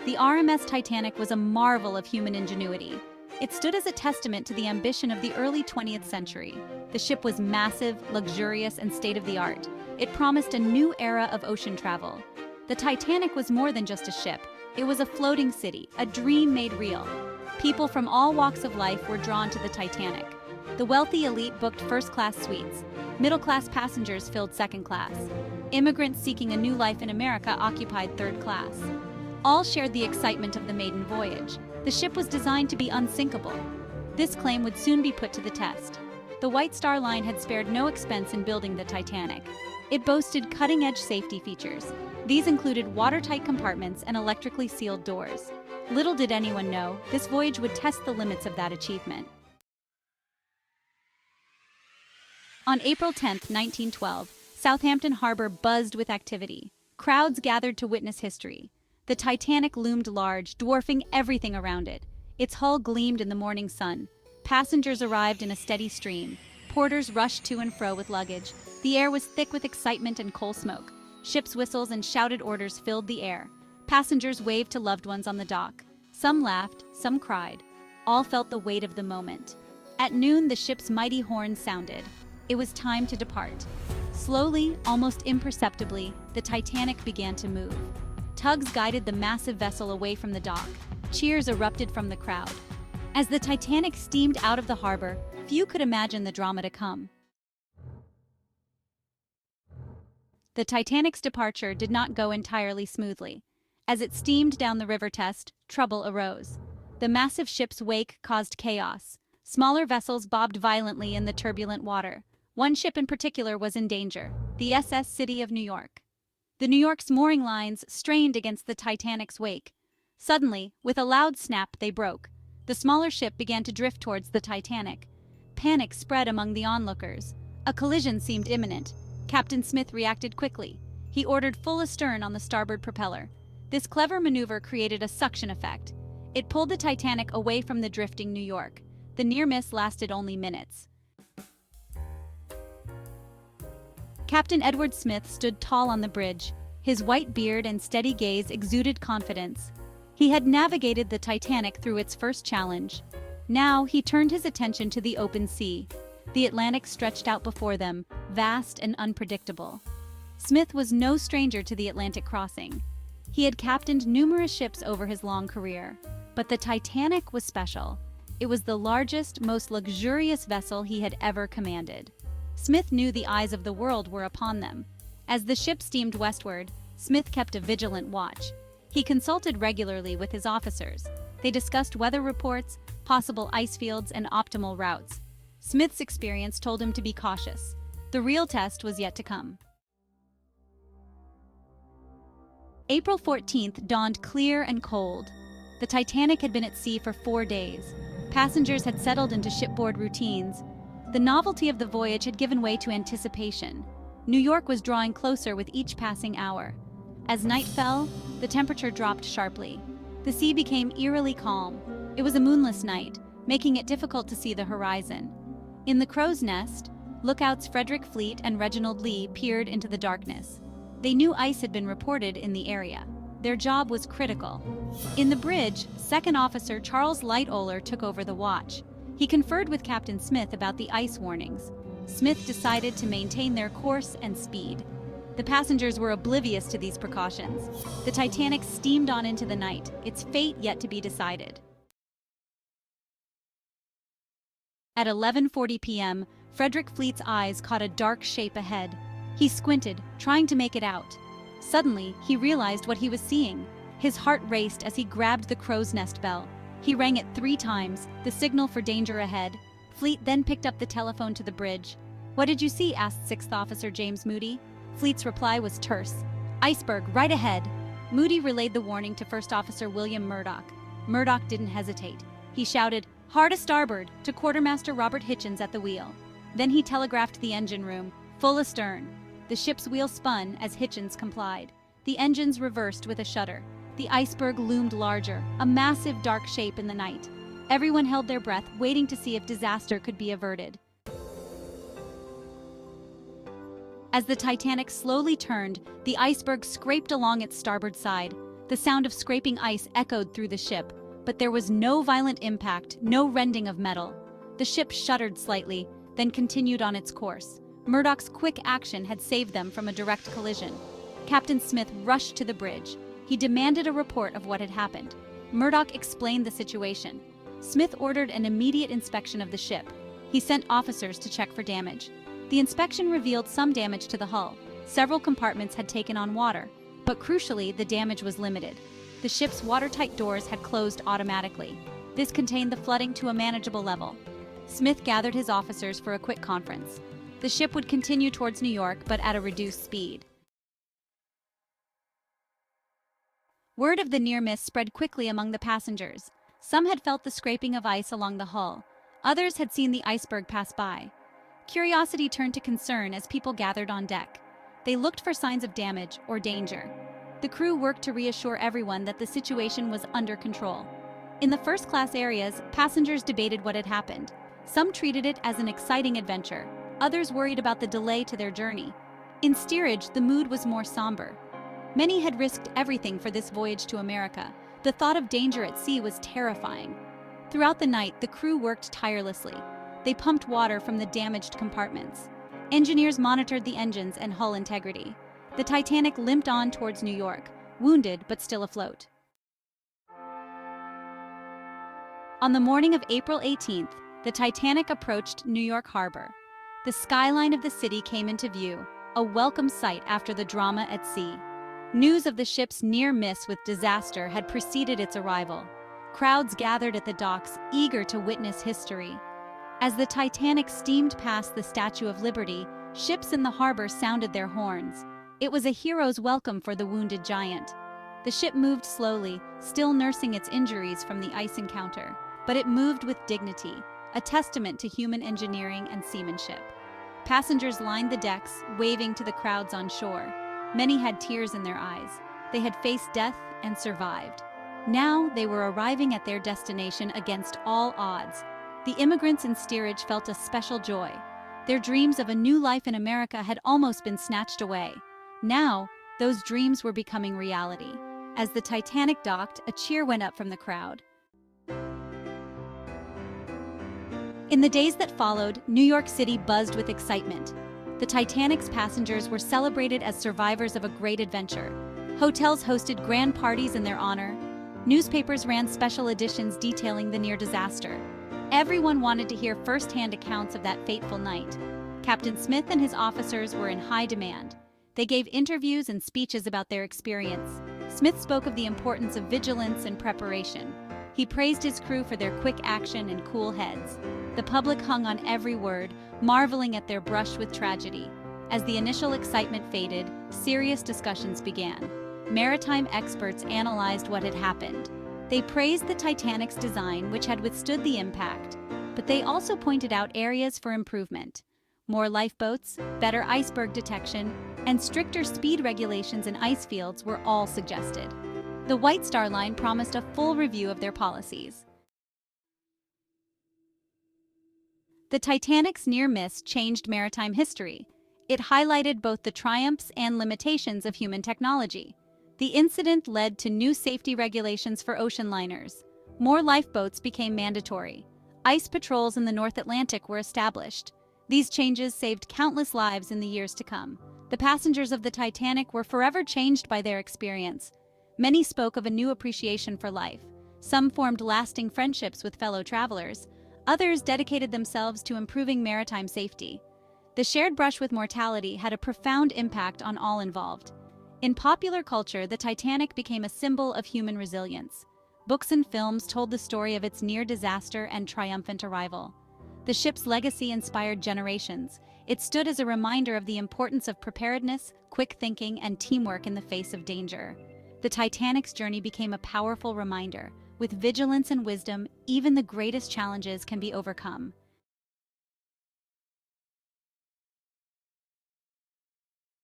The RMS Titanic was a marvel of human ingenuity. It stood as a testament to the ambition of the early 20th century. The ship was massive, luxurious, and state-of-the-art. It promised a new era of ocean travel. The Titanic was more than just a ship. It was a floating city, a dream made real. People from all walks of life were drawn to the Titanic. The wealthy elite booked first-class suites. Middle-class passengers filled second class. Immigrants seeking a new life in America occupied third class. All shared the excitement of the maiden voyage. The ship was designed to be unsinkable. This claim would soon be put to the test. The White Star Line had spared no expense in building the Titanic. It boasted cutting-edge safety features. These included watertight compartments and electrically sealed doors. Little did anyone know, this voyage would test the limits of that achievement. On April 10, 1912, Southampton Harbor buzzed with activity. Crowds gathered to witness history. The Titanic loomed large, dwarfing everything around it. Its hull gleamed in the morning sun. Passengers arrived in a steady stream. Porters rushed to and fro with luggage. The air was thick with excitement and coal smoke. Ship's whistles and shouted orders filled the air. Passengers waved to loved ones on the dock. Some laughed, some cried. All felt the weight of the moment. At noon, the ship's mighty horn sounded. It was time to depart. Slowly, almost imperceptibly, the Titanic began to move. Tugs guided the massive vessel away from the dock. Cheers erupted from the crowd. As the Titanic steamed out of the harbor, few could imagine the drama to come. The Titanic's departure did not go entirely smoothly. As it steamed down the river Test, trouble arose. The massive ship's wake caused chaos. Smaller vessels bobbed violently in the turbulent water. One ship in particular was in danger, the SS City of New York. The New York's mooring lines strained against the Titanic's wake. Suddenly, with a loud snap, they broke. The smaller ship began to drift towards the Titanic. Panic spread among the onlookers. A collision seemed imminent. Captain Smith reacted quickly. He ordered full astern on the starboard propeller. This clever maneuver created a suction effect. It pulled the Titanic away from the drifting New York. The near miss lasted only minutes. Captain Edward Smith stood tall on the bridge. His white beard and steady gaze exuded confidence. He had navigated the Titanic through its first challenge. Now he turned his attention to the open sea. The Atlantic stretched out before them, vast and unpredictable. Smith was no stranger to the Atlantic crossing. He had captained numerous ships over his long career. But the Titanic was special. It was the largest, most luxurious vessel he had ever commanded. Smith knew the eyes of the world were upon them. As the ship steamed westward, Smith kept a vigilant watch. He consulted regularly with his officers. They discussed weather reports, possible ice fields, and optimal routes. Smith's experience told him to be cautious. The real test was yet to come. April 14th dawned clear and cold. The Titanic had been at sea for 4 days. Passengers had settled into shipboard routines. The novelty of the voyage had given way to anticipation. New York was drawing closer with each passing hour. As night fell, the temperature dropped sharply. The sea became eerily calm. It was a moonless night, making it difficult to see the horizon. In the crow's nest, lookouts Frederick Fleet and Reginald Lee peered into the darkness. They knew ice had been reported in the area. Their job was critical. In the bridge, Second Officer Charles Lightoller took over the watch. He conferred with Captain Smith about the ice warnings. Smith decided to maintain their course and speed. The passengers were oblivious to these precautions. The Titanic steamed on into the night, its fate yet to be decided. At 11:40 p.m., Frederick Fleet's eyes caught a dark shape ahead. He squinted, trying to make it out. Suddenly, he realized what he was seeing. His heart raced as he grabbed the crow's nest bell. He rang it 3 times, the signal for danger ahead. Fleet then picked up the telephone to the bridge. "What did you see?" asked 6th Officer James Moody. Fleet's reply was terse. "Iceberg, right ahead." Moody relayed the warning to 1st Officer William Murdoch. Murdoch didn't hesitate. He shouted, "Hard a starboard," to Quartermaster Robert Hichens at the wheel. Then he telegraphed the engine room, "Full astern." The ship's wheel spun as Hichens complied. The engines reversed with a shudder. The Iceberg loomed larger, a massive dark shape in the night. Everyone held their breath, waiting to see if disaster could be averted. As the Titanic slowly turned, the Iceberg scraped along its starboard side. The sound of scraping ice echoed through the ship, but there was no violent impact, no rending of metal. The ship shuddered slightly, then continued on its course. Murdoch's quick action had saved them from a direct collision. Captain Smith rushed to the bridge. He demanded a report of what had happened. Murdoch explained the situation. Smith ordered an immediate inspection of the ship. He sent officers to check for damage. The inspection revealed some damage to the hull. Several compartments had taken on water, but crucially, the damage was limited. The ship's watertight doors had closed automatically. This contained the flooding to a manageable level. Smith gathered his officers for a quick conference. The ship would continue towards New York, but at a reduced speed. Word of the near miss spread quickly among the passengers. Some had felt the scraping of ice along the hull. Others had seen the iceberg pass by. Curiosity turned to concern as people gathered on deck. They looked for signs of damage or danger. The crew worked to reassure everyone that the situation was under control. In the first-class areas, passengers debated what had happened. Some treated it as an exciting adventure. Others worried about the delay to their journey. In steerage, the mood was more somber. Many had risked everything for this voyage to America. The thought of danger at sea was terrifying. Throughout the night, the crew worked tirelessly. They pumped water from the damaged compartments. Engineers monitored the engines and hull integrity. The Titanic limped on towards New York, wounded but still afloat. On the morning of April 18th, the Titanic approached New York Harbor. The skyline of the city came into view, a welcome sight after the drama at sea. News of the ship's near miss with disaster had preceded its arrival. Crowds gathered at the docks, eager to witness history. As the Titanic steamed past the Statue of Liberty, ships in the harbor sounded their horns. It was a hero's welcome for the wounded giant. The ship moved slowly, still nursing its injuries from the ice encounter, but it moved with dignity, a testament to human engineering and seamanship. Passengers lined the decks, waving to the crowds on shore. Many had tears in their eyes. They had faced death and survived. Now they were arriving at their destination against all odds. The immigrants in steerage felt a special joy. Their dreams of a new life in America had almost been snatched away. Now, those dreams were becoming reality. As the Titanic docked, a cheer went up from the crowd. In the days that followed, New York City buzzed with excitement. The Titanic's passengers were celebrated as survivors of a great adventure. Hotels hosted grand parties in their honor. Newspapers ran special editions detailing the near disaster. Everyone wanted to hear first-hand accounts of that fateful night. Captain Smith and his officers were in high demand. They gave interviews and speeches about their experience. Smith spoke of the importance of vigilance and preparation. He praised his crew for their quick action and cool heads. The public hung on every word, marveling at their brush with tragedy. As the initial excitement faded, serious discussions began. Maritime experts analyzed what had happened. They praised the Titanic's design, which had withstood the impact, but they also pointed out areas for improvement. More lifeboats, better iceberg detection, and stricter speed regulations in ice fields were all suggested. The White Star Line promised a full review of their policies. The Titanic's near miss changed maritime history. It highlighted both the triumphs and limitations of human technology. The incident led to new safety regulations for ocean liners. More lifeboats became mandatory. Ice patrols in the North Atlantic were established. These changes saved countless lives in the years to come. The passengers of the Titanic were forever changed by their experience. Many spoke of a new appreciation for life. Some formed lasting friendships with fellow travelers. Others dedicated themselves to improving maritime safety. The shared brush with mortality had a profound impact on all involved. In popular culture, the Titanic became a symbol of human resilience. Books and films told the story of its near disaster and triumphant arrival. The ship's legacy inspired generations. It stood as a reminder of the importance of preparedness, quick thinking, and teamwork in the face of danger. The Titanic's journey became a powerful reminder. With vigilance and wisdom, even the greatest challenges can be overcome.